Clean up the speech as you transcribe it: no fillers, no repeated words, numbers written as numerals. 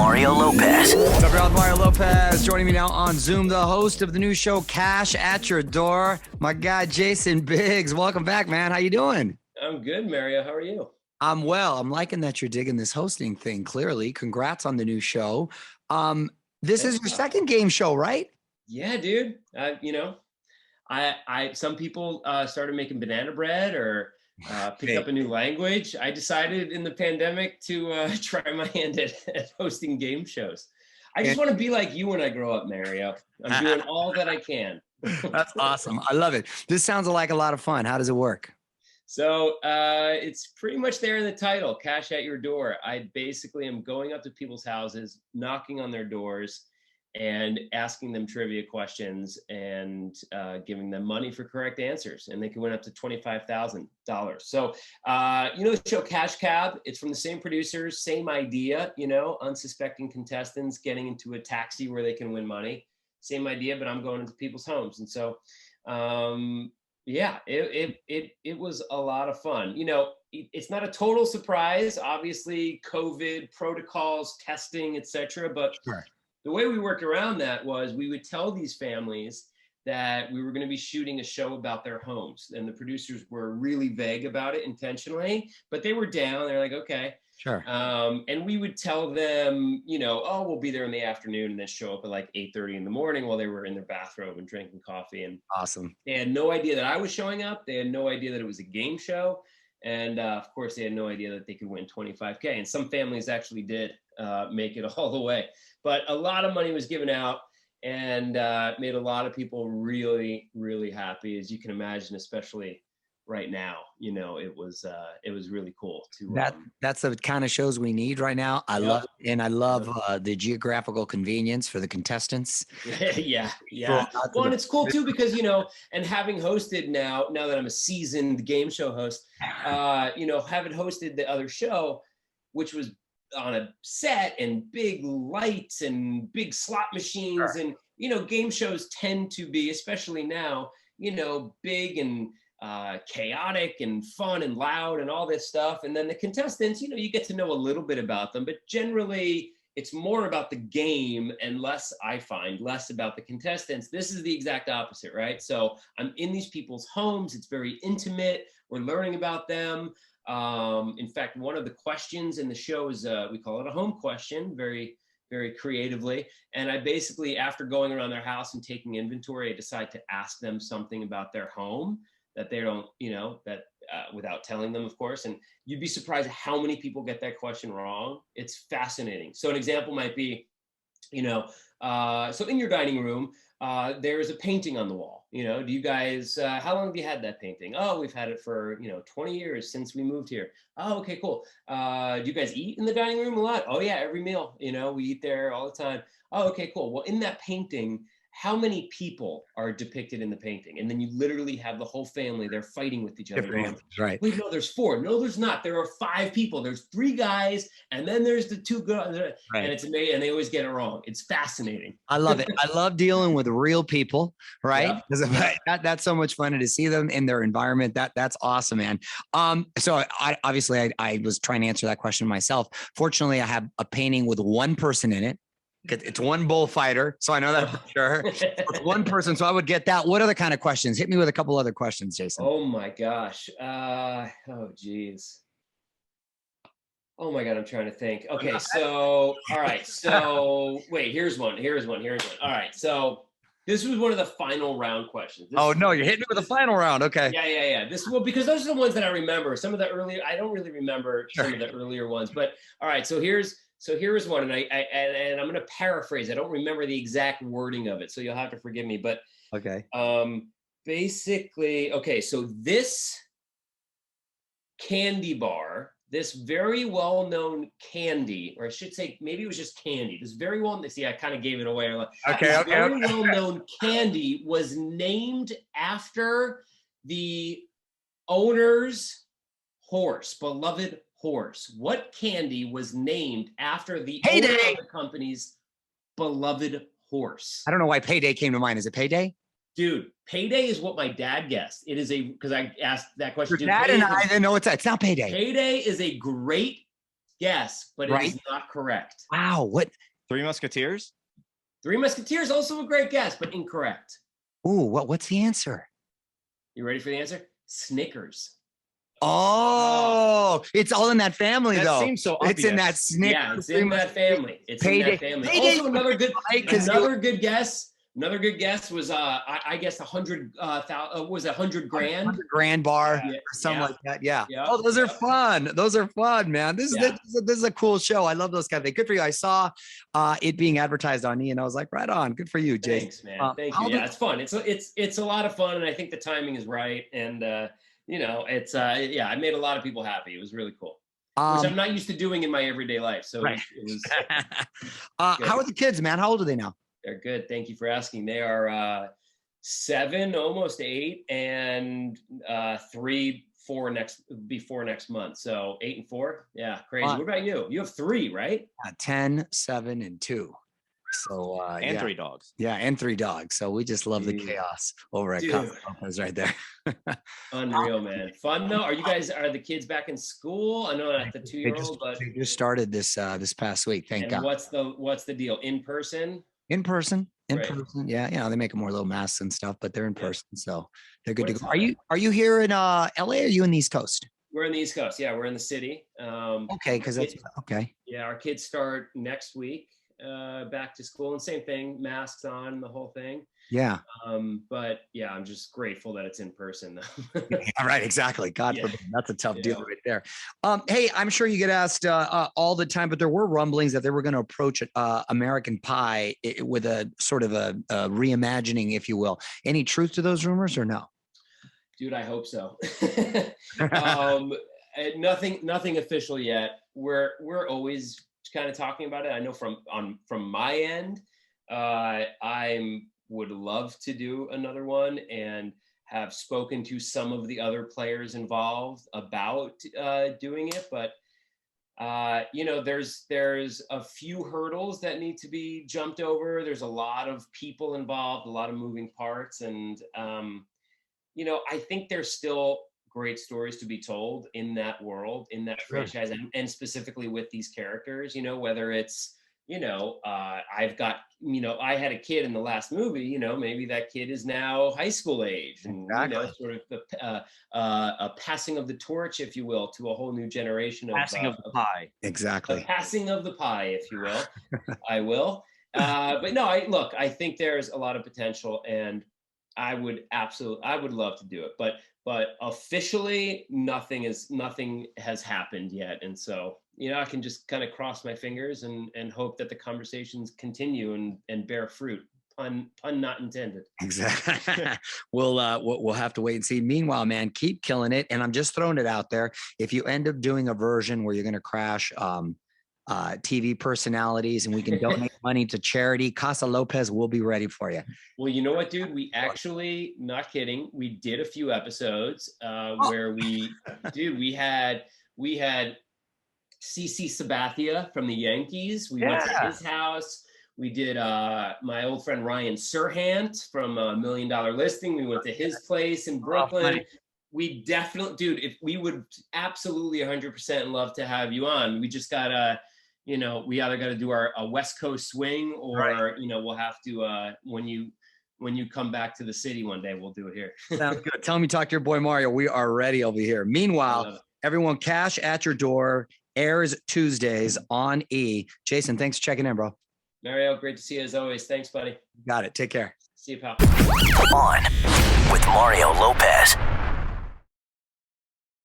Mario Lopez. What's up, y'all? Mario Lopez joining me now on Zoom, the host of the new show, Cash at Your Door. My guy, Jason Biggs. Welcome back, man. How you doing? I'm good, Mario. How are you? I'm well. I'm liking that you're digging this hosting thing, clearly. Congrats on the new show. This is your second game show, right? Yeah, dude. Some people started making banana bread or picked up a new language. I decided in the pandemic to try my hand at hosting game shows. I just want to be like you when I grow up, Mario. I'm doing all that I can. That's awesome. I love it. This sounds like a lot of fun. How does it work? So it's pretty much there in the title, Cash at Your Door. I basically am going up to people's houses, knocking on their doors, and asking them trivia questions and giving them money for correct answers. And they can win up to $25,000. So, the show Cash Cab, it's from the same producers, same idea, unsuspecting contestants getting into a taxi where they can win money. Same idea, but I'm going into people's homes. And so, it was a lot of fun. It's not a total surprise, obviously, COVID protocols, testing, etc. But sure. The way we worked around that was we would tell these families that we were going to be shooting a show about their homes, and the producers were really vague about it intentionally, but they were down. They're like, okay. Sure. And we would tell them, we'll be there in the afternoon, and then show up at like 8:30 in the morning while they were in their bathrobe and drinking coffee. And awesome. They had no idea that I was showing up. They had no idea that it was a game show. And of course, they had no idea that they could win $25K. And some families actually did make it all the way. But a lot of money was given out, and made a lot of people really, really happy, as you can imagine, especially right now. It was really cool to that's the kind of shows we need right now. I love it, and I love the geographical convenience for the contestants. Yeah. Well, and it's cool too because and having hosted now that I'm a seasoned game show host, having hosted the other show, which was on a set and big lights and big slot machines, sure. And game shows tend to be, especially now, big and chaotic and fun and loud and all this stuff. And then the contestants, you get to know a little bit about them, but generally it's more about the game and less about the contestants. This is the exact opposite, right? So I'm in these people's homes. It's very intimate. We're learning about them. In fact, one of the questions in the show is, we call it a home question, very, very creatively. And I basically, after going around their house and taking inventory, I decide to ask them something about their home that they don't, without telling them, of course. And you'd be surprised how many people get that question wrong. It's fascinating. So an example might be, so in your dining room, there's a painting on the wall. Do you guys, how long have you had that painting? Oh, we've had it for, 20 years since we moved here. Oh, okay, cool. Do you guys eat in the dining room a lot? Oh yeah, every meal, we eat there all the time. Oh, okay, cool. Well, in that painting, how many people are depicted in the painting? And then you literally have the whole family, they're fighting with each other. Right. Wait, no, there's 4. No, there's not. There are 5 people. There's 3 guys, and then there's the 2 girls. Right. And it's amazing, and they always get it wrong. It's fascinating. I love it. I love dealing with real people, right? Yeah. That's so much fun to see them in their environment. That's awesome, man. So I was trying to answer that question myself. Fortunately, I have a painting with one person in it. It's one bullfighter, so I know that for sure. It's one person, so I would get that. What other kind of questions? Hit me with a couple other questions, Jason. Oh my gosh. Geez. Oh my God, I'm trying to think. Okay, so all right. So wait, here's one. All right, so this was one of the final round questions. No, you're hitting me with the final round. Okay. Yeah. Because those are the ones that I remember. Some of the earlier, I don't really remember some of the earlier ones. But all right, so here's one, and I'm going to paraphrase. I don't remember the exact wording of it, so you'll have to forgive me. But okay. Basically, okay. So this candy bar, this very well-known candy, or I should say, maybe it was just candy. This very well, see, I kind of gave it away. Okay. Very well-known candy was named after the owner's horse, beloved horse. What candy was named after the owner of the company's beloved horse? I don't know why Payday came to mind. Is it Payday? Dude, Payday is what my dad guessed. It is because I asked that question. Your dad and I didn't know it's not Payday. Payday is a great guess, but it is not correct. Wow. What? Three Musketeers? Three Musketeers, also a great guess, but incorrect. Ooh, what's the answer? You ready for the answer? Snickers. Oh, it's all in that family, though. That seems so obvious. It's in that Snickers. Yeah, it's in that family. It's in that family. Also, another good guess. Another good guess was I guess 100 was 100 grand. 100 grand bar or something like that. Yeah. Oh, those are fun. Those are fun, man. This is a cool show. I love those kind of things. Good for you. I saw it being advertised on E, and I was like, right on. Good for you, Jay. Thanks, man. Thank you. Yeah, it's fun. It's a lot of fun, and I think the timing is right. And it's I made a lot of people happy. It was really cool. Which I'm not used to doing in my everyday life. So it was how are the kids, man? How old are they now? They're good. Thank you for asking. They are 7, almost 8, and 3, 4 before next month. So 8 and 4. Yeah, crazy. What about you? You have 3, right? 10, 7, and 2. So and 3 dogs. Yeah, and 3 dogs. So we just love the chaos over at Lopez right there. Unreal, man. Fun though. Are the kids back in school? I know not the 2-year-old, but they just started this past week. Thank God. What's the deal? In person? In person. Yeah. They make them more little masks and stuff, but they're in person, so they're good to go. Are you here in LA? Or are you in the East Coast? We're in the East Coast. Yeah, we're in the city. Okay, because that's okay. Yeah, our kids start next week, back to school, and same thing, masks on, the whole thing. Yeah. But yeah, I'm just grateful that it's in person. Yeah, right. Exactly. God forbid. That's a tough deal right there. Hey, I'm sure you get asked all the time, but there were rumblings that they were going to approach American Pie with a sort of a reimagining, if you will. Any truth to those rumors or no? Dude, I hope so. Nothing official yet. We're always kind of talking about it. I know from my end, I would love to do another one, and have spoken to some of the other players involved about doing it. But there's a few hurdles that need to be jumped over. There's a lot of people involved, a lot of moving parts, and I think there's still great stories to be told in that world, in that franchise, and specifically with these characters, whether it's, I've got, I had a kid in the last movie, maybe that kid is now high school age, and, sort of a passing of the torch, if you will, to a whole new generation of passing of the pie. Exactly. Passing of the pie, if you will. I will. But no, I think there's a lot of potential, and I would love to do it, but officially nothing has happened yet. And so, I can just kind of cross my fingers and hope that the conversations continue and bear fruit. Pun not intended. Exactly. We'll have to wait and see. Meanwhile, man, keep killing it. And I'm just throwing it out there. If you end up doing a version where you're going to crash TV personalities and we can donate money to charity, Casa Lopez will be ready for you. Well, you know what, dude? We actually, not kidding, we did a few episodes where we had CC Sabathia from the Yankees. We went to his house. We did my old friend Ryan Serhant from $1 Million Listing. We went to his place in Brooklyn. We definitely, dude, if we would absolutely 100% love to have you on. We just gotta, we either got to do a West Coast swing, or we'll have to when you come back to the city one day, we'll do it here. Sounds good. Tell me, talk to your boy Mario. We are ready over here. Meanwhile, everyone, Cash at Your Door airs Tuesdays on E. Jason, thanks for checking in, bro. Mario, great to see you as always. Thanks, buddy. Got it. Take care. See you, pal. On with Mario Lopez.